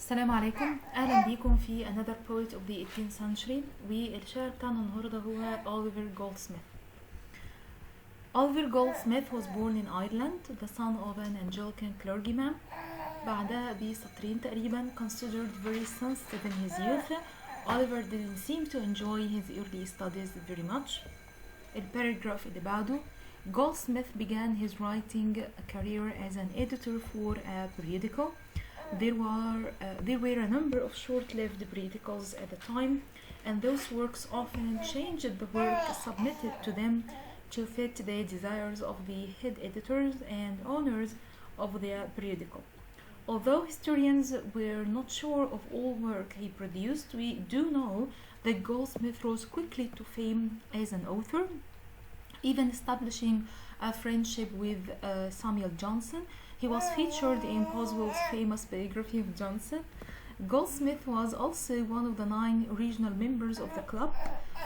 السلام عليكم، اهلا بيكم في another poet of the 18th century. والشاعر بتاعنا النهارده هو Oliver Goldsmith. Oliver Goldsmith was born in Ireland, the son of an Anglican clergyman. بعدها بسطرين تقريبا considered very sensitive in his youth. Oliver didn't seem to enjoy his early studies very much. الباراجراف اللي بعده: Goldsmith began his writing career as an editor for a periodical. There were a number of short-lived periodicals at the time, and those works often changed the work submitted to them to fit the desires of the head editors and owners of the periodical. Although historians were not sure of all work he produced, we do know that Goldsmith rose quickly to fame as an author, even establishing a friendship with Samuel Johnson. He was featured in Boswell's famous biography of Johnson. Goldsmith was also one of the 9 regional members of the club,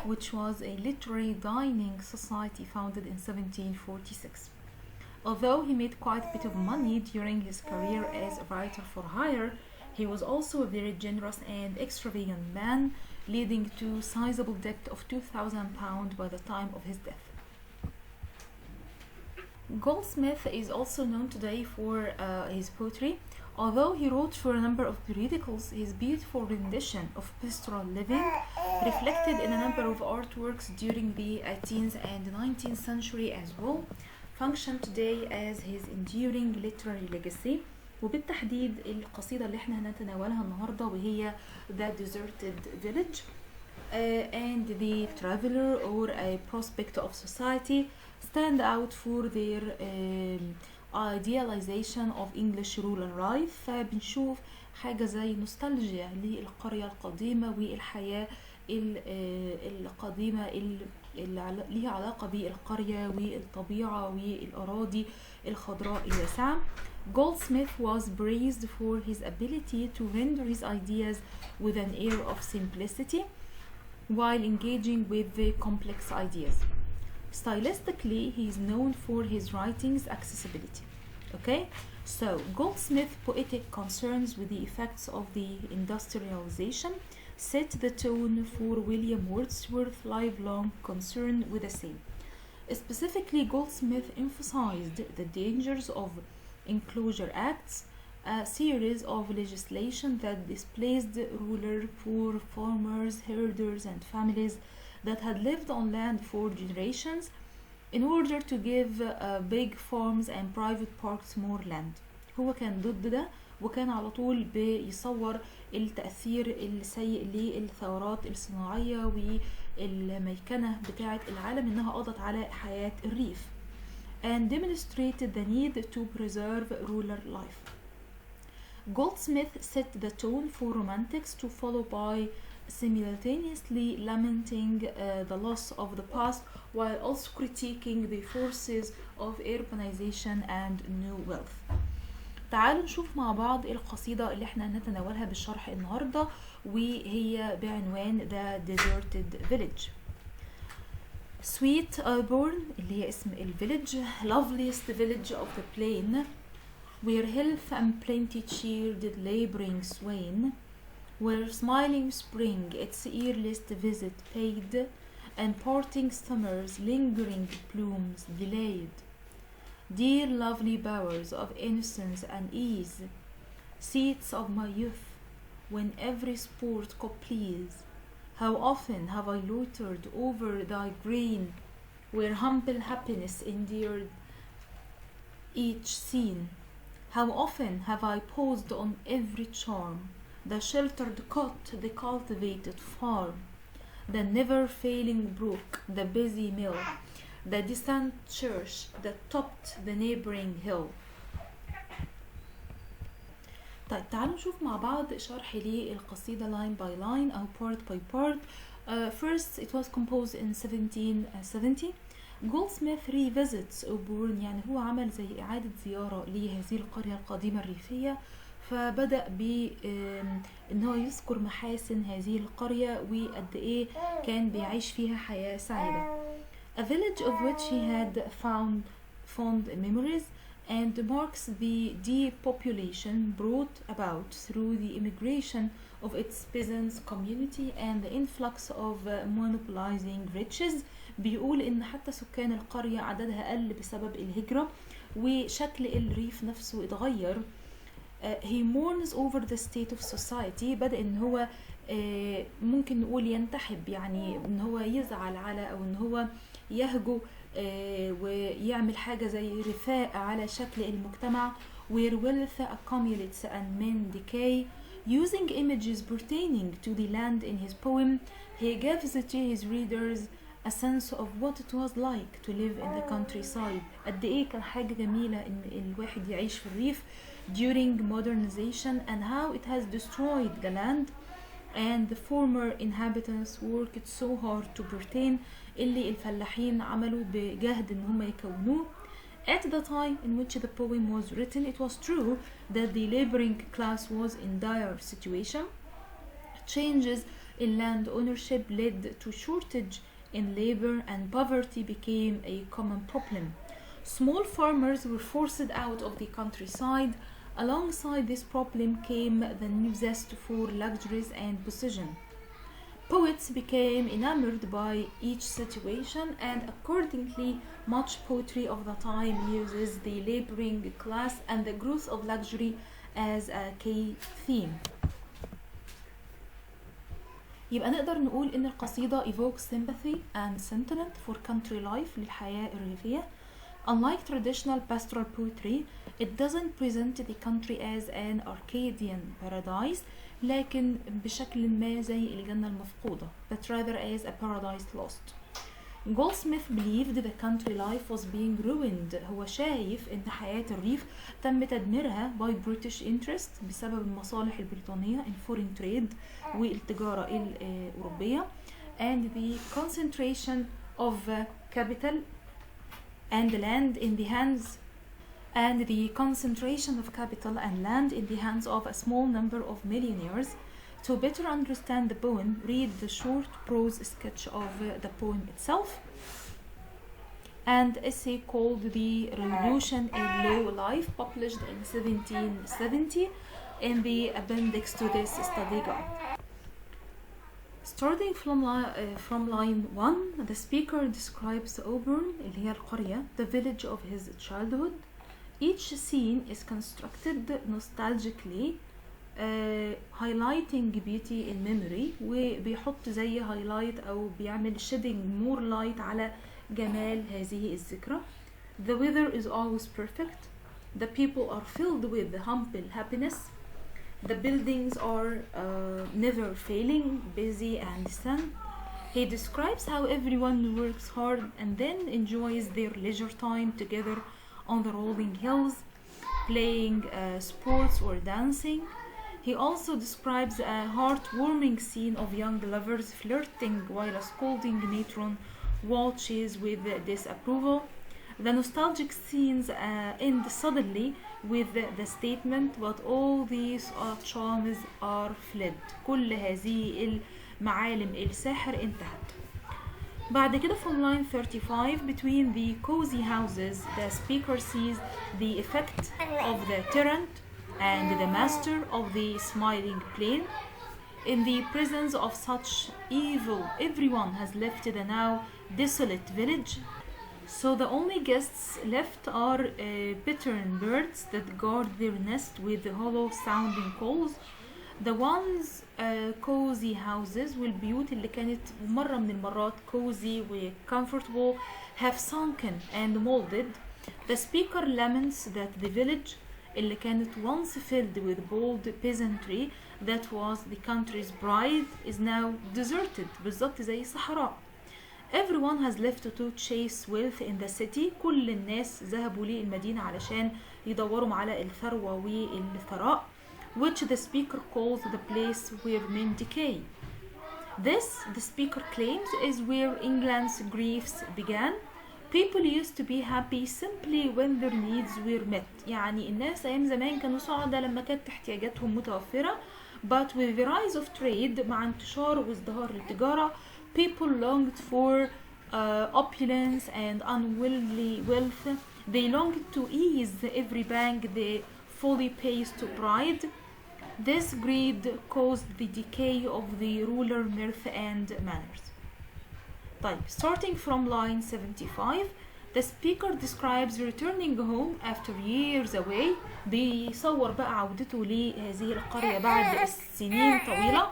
which was a literary dining society founded in 1746. Although he made quite a bit of money during his career as a writer for hire, he was also a very generous and extravagant man, leading to sizable debt of £2,000 by the time of his death. Goldsmith is also known today for his poetry. Although he wrote for a number of periodicals, his beautiful rendition of pastoral living, reflected in a number of artworks during the 18th and 19th century as well, function today as his enduring literary legacy. وبالتحديد القصيدة اللي احنا هنتناولها النهاردة وهي The Deserted Village and The Traveler or A Prospect of Society stand out for their idealization of English rural life. فبنشوف حاجة زي نوستالجيا للقرية القديمة والحياة القديمة اللي ليها علاقة بالقرية والطبيعة والأراضي الخضراء الواسعة. Goldsmith was praised for his ability to render his ideas with an air of simplicity while engaging with the complex ideas. Stylistically, he is known for his writing's accessibility. Okay, so Goldsmith's poetic concerns with the effects of the industrialization set the tone for William Wordsworth's lifelong concern with the same. Specifically, Goldsmith emphasized the dangers of Enclosure Acts, a series of legislation that displaced rural, poor farmers, herders, and families that had lived on land for generations in order to give big farms and private parks more land. هو كان ضد ده وكان على طول بيصور التأثير السيء للثورات الصناعية والميكنة بتاعة العالم انها قضت على حياة الريف and demonstrated the need to preserve rural life. Goldsmith set the tone for romantics to follow by simultaneously lamenting the loss of the past while also critiquing the forces of urbanization and new wealth. تعالوا نشوف مع بعض القصيدة اللي احنا نتناولها بالشرح النهاردة وهي بعنوان The Deserted Village. Sweet Auburn اللي هي اسم الفيلج, loveliest village of the plain, where health and plenty cheer did laboring swain, where smiling spring its earliest visit paid, and parting summer's lingering plumes delayed. Dear lovely bowers of innocence and ease, seats of my youth, when every sport could please, how often have I loitered over thy green, where humble happiness endured each scene. How often have I paused on every charm, the sheltered cot, the cultivated farm, the never-failing brook, the busy mill, the distant church that topped the neighboring hill. طيب تعالوا نشوف مع بعض شرح للقصيدة line by line أو part by part. First, it was composed in 1770. Goldsmith revisits Auburn, يعني هو عمل زي إعادة زيارة لهذه القرية القديمة الريفية، فبدأ إن هو يذكر محاسن هذه القرية وقد إيه كان بيعيش فيها حياة سعيدة. A village of which he had found fond memories and marks the depopulation brought about through the immigration of its peasants community and the influx of monopolizing riches. بيقول ان حتى سكان القرية عددها قل بسبب الهجرة وشكل الريف نفسه اتغير. He mourns over the state of society. بدأ ان هو ممكن نقول ينتحب، يعني ان هو يزعل على او ان هو يهجو ويعمل حاجة زي رثاء على شكل المجتمع where wealth accumulates and men decay. Using images pertaining to the land in his poem, he gives to his readers a sense of what it was like to live in the countryside. قد ايه كان حاجة جميلة ان الواحد يعيش في الريف during modernization and how it has destroyed the land and the former inhabitants worked so hard to retain اللي الفلاحين عملوا بجهد ان هم يكونوه. At the time in which the poem was written, it was true that the laboring class was in dire situation. Changes in land ownership led to shortage in labor and poverty became a common problem. Small farmers were forced out of the countryside. Alongside this problem came the new zest for luxuries and possession. Poets became enamored by each situation, and accordingly much poetry of the time uses the laboring class and the growth of luxury as a key theme. يبقى نقدر نقول ان القصيدة evokes sympathy and sentiment for country life للحياة الريفية. Unlike traditional pastoral poetry, it doesn't present the country as an Arcadian paradise, لكن بشكل ما زي الجنة المفقودة, but rather as a paradise lost. Goldsmith believed the country life was being ruined. هو شايف ان حياة الريف تم تدميرها by British interest بسبب المصالح البريطانية in foreign trade والتجارة الأوروبية and the concentration of capital and land in the hands in the hands of a small number of millionaires. To better understand the poem, read the short prose sketch of the poem itself and essay called The Revolution in Low Life, published in 1770 in the appendix to this study guide. Starting from line 1, the speaker describes Auburn, اللي هي القرية, the village of his childhood. Each scene is constructed nostalgically, highlighting beauty in memory, وبيحط زي highlight أو بيعمل shedding more light على جمال هذه الذكرى. The weather is always perfect. The people are filled with humble happiness. The buildings are never failing, busy and sun. He describes how everyone works hard and then enjoys their leisure time together on the rolling hills, playing sports or dancing. He also describes a heartwarming scene of young lovers flirting while a scolding matron watches with disapproval. The nostalgic scenes end suddenly with the statement, but all these charms are fled. كل هذه المعالم الساحر انتهت. بعد كده from line 35, between the cozy houses, the speaker sees the effect of the tyrant and the master of the smiling plain. In the presence of such evil, everyone has left the now desolate village. So the only guests left are bittern birds that guard their nest with hollow sounding calls. The ones cozy houses والبيوت اللي كانت مرة من المرات cozy و comfortable have sunken and molded. The speaker laments that the village اللي كانت once filled with bold peasantry that was the country's pride is now deserted. بالظبط زي الصحراء. Everyone has left to chase wealth in the city. كل الناس ذهبوا للمدينة علشان يدوروا على الثروة والثراء, which the speaker calls the place where men decay. This, the speaker claims, is where England's griefs began. People used to be happy simply when their needs were met. يعني الناس أيام زمان كانوا سعداء لما كانت احتياجاتهم متوفرة. But with the rise of trade, مع انتشار وازدهار التجارة, people longed for opulence and unwieldy wealth. They longed to ease every pang they fully pays to pride. This greed caused the decay of the ruler mirth and manners. طيب, starting from line 75, the speaker describes returning home after years away. بيصور بقى عودته لهذه القرية بعد سنين طويلة.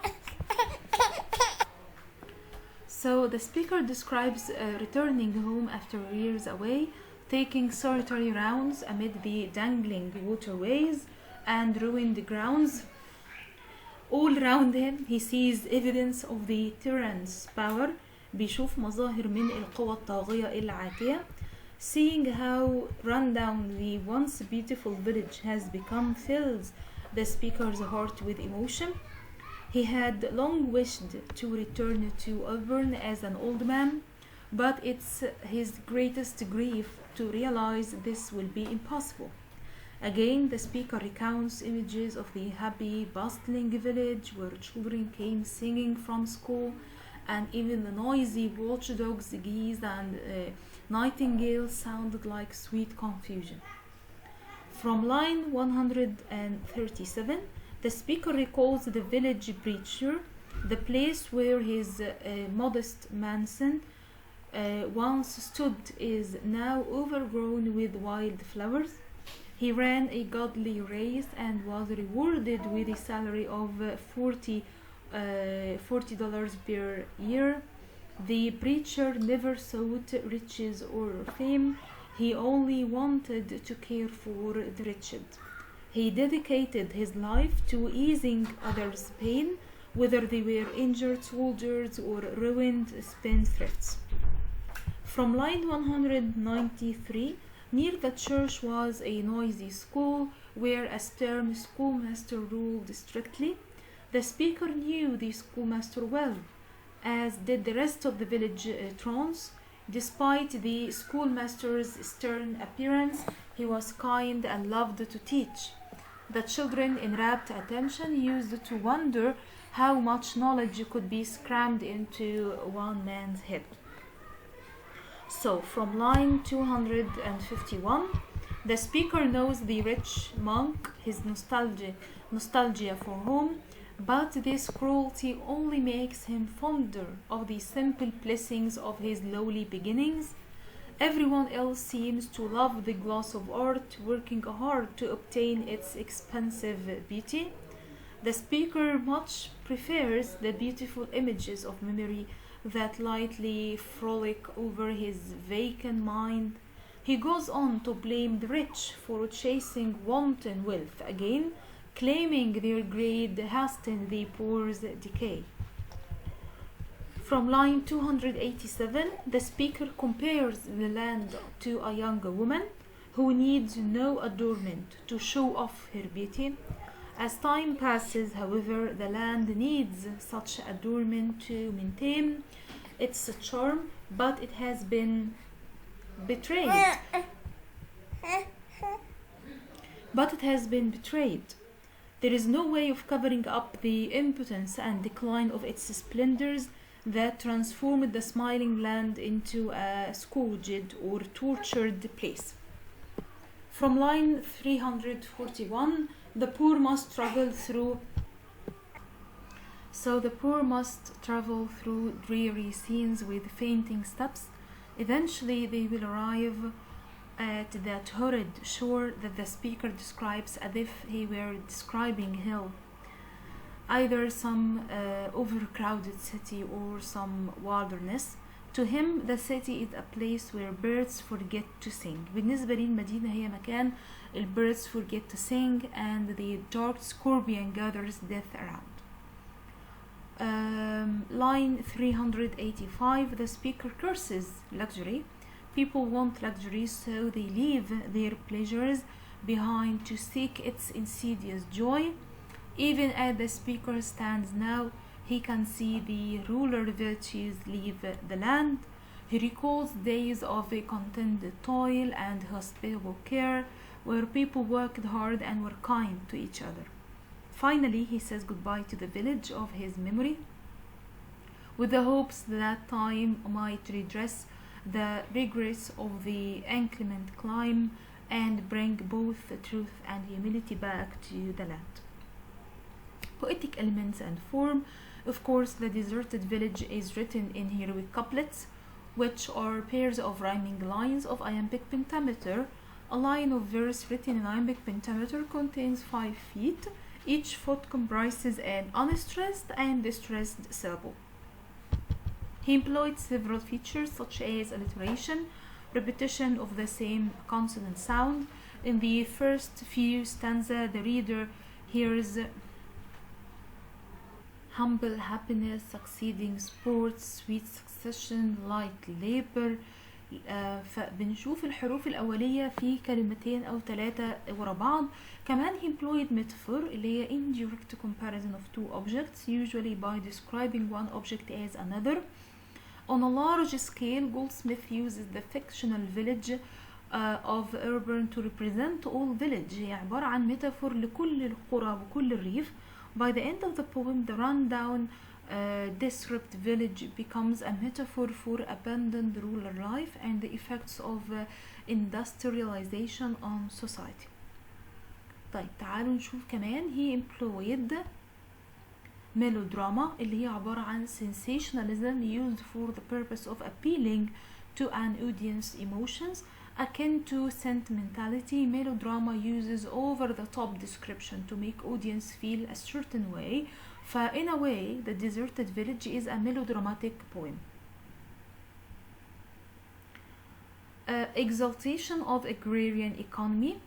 So the speaker describes returning home after years away, taking solitary rounds amid the dangling waterways and ruined grounds. All around him he sees evidence of the tyrant's power. بيشوف مظاهر من القوى الطاغية العاتية. Seeing how run down the once beautiful village has become fills the speaker's heart with emotion. He had long wished to return to Auburn as an old man, but it's his greatest grief to realize this will be impossible. Again, the speaker recounts images of the happy, bustling village where children came singing from school, and even the noisy watchdogs, geese, and nightingales sounded like sweet confusion. From line 137, the speaker recalls the village preacher, the place where his modest mansion once stood is now overgrown with wild flowers. He ran a godly race and was rewarded with a salary of $40 per year. The preacher never sought riches or fame. He only wanted to care for the wretched. He dedicated his life to easing others' pain, whether they were injured soldiers or ruined spendthrifts. From line 193, near the church was a noisy school where a stern schoolmaster ruled strictly. The speaker knew the schoolmaster well, as did the rest of the village trons. Despite the schoolmaster's stern appearance, he was kind and loved to teach. The children in rapt attention used to wonder how much knowledge could be crammed into one man's head. So, from line 251, the speaker knows the rich monk, his nostalgia for home, but this cruelty only makes him fonder of the simple blessings of his lowly beginnings. Everyone else seems to love the gloss of art, working hard to obtain its expensive beauty. The speaker much prefers the beautiful images of memory that lightly frolic over his vacant mind. He goes on to blame the rich for chasing wanton wealth, again claiming their greed hasten the poor's decay. From line 287, the speaker compares the land to a young woman who needs no adornment to show off her beauty. As time passes, however, the land needs such adornment to maintain its charm, but it has been betrayed. There is no way of covering up the impotence and decline of its splendors that transformed the smiling land into a scourged or tortured place. From line 341, the poor must travel through dreary scenes with fainting steps. Eventually they will arrive at that horrid shore that the speaker describes as if he were describing hell, either some overcrowded city or some wilderness. To him, the city is a place where birds forget to sing. بالنسبة لي المدينة هي مكان birds forget to sing and the dark scorpion gathers death around. Line 385, the speaker curses luxury. People want luxury, so they leave their pleasures behind to seek its insidious joy. Even as the speaker stands now, he can see the ruler virtues leave the land. He recalls days of a contented toil and hospitable care, where people worked hard and were kind to each other. Finally, he says goodbye to the village of his memory, with the hopes that time might redress the rigors of the inclement climb and bring both the truth and humility back to the land. Poetic elements and form. Of course, the deserted village is written in heroic couplets, which are pairs of rhyming lines of iambic pentameter. A line of verse written in iambic pentameter contains 5 feet. Each foot comprises an unstressed and distressed syllable. He employed several features such as alliteration, repetition of the same consonant sound. In the first few stanza, the reader hears humble happiness, succeeding sports, sweet succession, light labor. فبنشوف الحروف الأولية في كلمتين أو ثلاثة ورا بعض. كمان he employed metaphor اللي هي indirect comparison of two objects, usually by describing one object as another. On a large scale, Goldsmith uses the fictional village of urban to represent all village. هي عبارة عن metaphor لكل القرى وكل الريف. By the end of the poem, the rundown disrupt village becomes a metaphor for abandoned rural life and the effects of industrialization on society. طيب تعالوا نشوف كمان he employed melodrama اللي هي عبارة عن sensationalism used for the purpose of appealing to an audience emotions akin to sentimentality. Melodrama uses over-the-top description to make audience feel a certain way. In a way, The Deserted Village is a melodramatic poem. Exaltation of agrarian economy.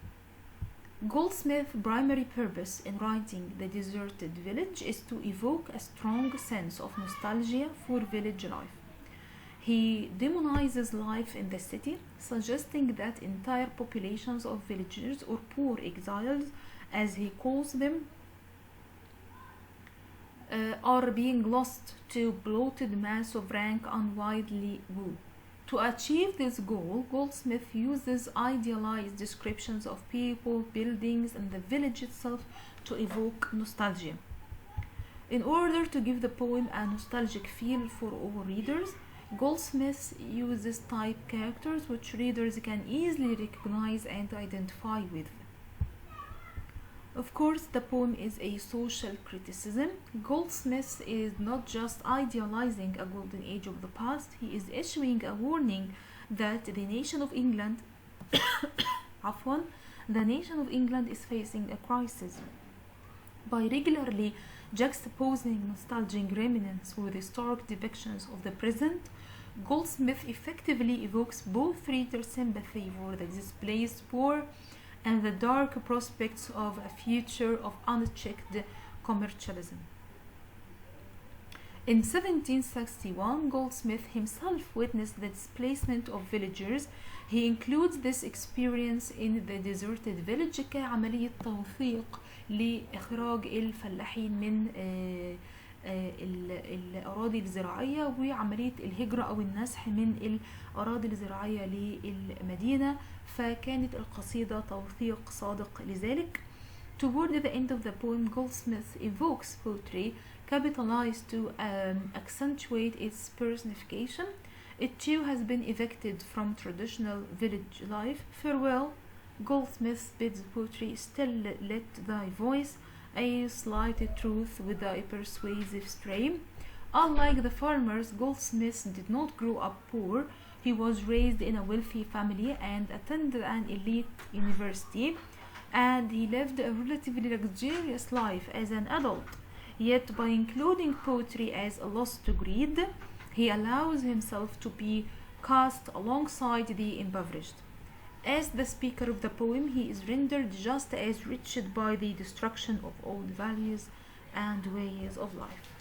Goldsmith's primary purpose in writing The Deserted Village is to evoke a strong sense of nostalgia for village life. He demonizes life in the city, suggesting that entire populations of villagers or poor exiles, as he calls them, are being lost to bloated mass of rank unwidely woo. To achieve this goal, Goldsmith uses idealized descriptions of people, buildings, and the village itself to evoke nostalgia. In order to give the poem a nostalgic feel for all readers, Goldsmith uses type characters which readers can easily recognize and identify with. Of course, the poem is a social criticism. Goldsmith is not just idealizing a golden age of the past, he is issuing a warning that the nation of England the nation of England is facing a crisis. By regularly juxtaposing nostalgic remnants with historic depictions of the present, Goldsmith effectively evokes both reader sympathy for the displaced poor and the dark prospects of a future of unchecked commercialism. In 1761, Goldsmith himself witnessed the displacement of villagers. He includes this experience in The Deserted Village كعملية توثيق لإخراج الفلاحين من الأراضي الزراعية وعملية الهجرة أو النسح من الأراضي الزراعية للمدينة. فكانت القصيدة توثيق صادق لذلك. Toward the end of the poem, Goldsmith evokes poetry capitalized to accentuate its personification. It too has been evicted from traditional village life. Farewell, Goldsmith bids poetry, still let thy voice a slight truth with thy persuasive strain. Unlike the farmers, Goldsmith did not grow up poor. He was raised in a wealthy family and attended an elite university, and he lived a relatively luxurious life as an adult. Yet by including poetry as a loss to greed, he allows himself to be cast alongside the impoverished. As the speaker of the poem, he is rendered just as wretched by the destruction of old values and ways of life.